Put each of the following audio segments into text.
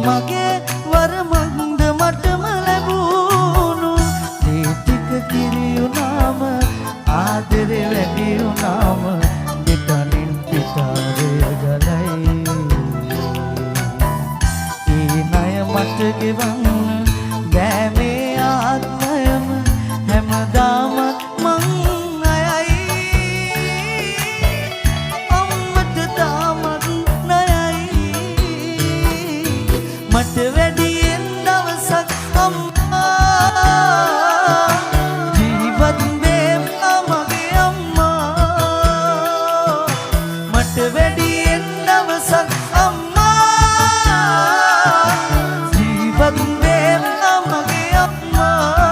මගේ වරමන්ද මටම ලැබුණු ඒ ටික කිරි වුණාම ආදරේ වැඩි වුණාම දෙතනින් පිටාරය ගලයි ඒ ණය මට ගෙවන්න බෑ මේ ආත්මයම හැමදාම මං මට වැඩියෙන් දවසක් අම්මා ජීවත් වේවා මගේ අම්මා මට වැඩියෙන් දවසක් අම්මා ජීවත් වේවා මගේ අම්මා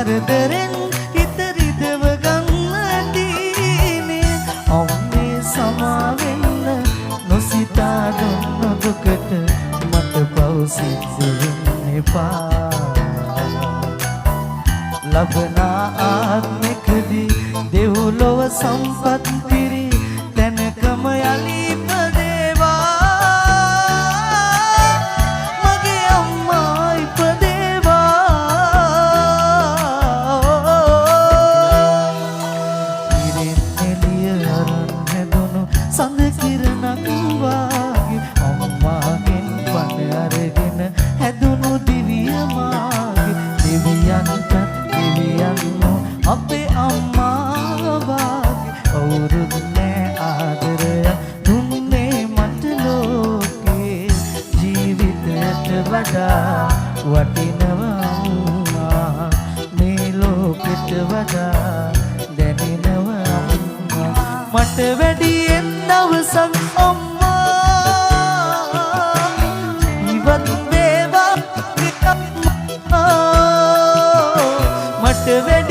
කරදරෙන් හිත රිදව ගන්න දීනේ ඔන්නේ සමාවෙන්න නොසිතා දුන්න දුකට මට පව් සිද්ධ වෙන්න එපා ලබන ආත්මෙකදී දෙව්ලොව සම්පත් පිරි තැනකම යලි සඳ කිරණක් වාගේ අම්මාගෙන් පණ අරගෙන හැදුණු දිවිය මාගේ දෙවියන්ට දෙවියන්ෝ අපේ අම්මා වාගේ කවුරුත් නෑ ආදරයක් දුන්නේ මට ලෝකේ ජීවිතයට වඩා වටිනවා අම්මා මේ ලෝකෙට වඩා දැනෙනවා අම්මා මට වැඩියෙන් දවසක් අම්මා ඉවත් වේවා මට වැඩි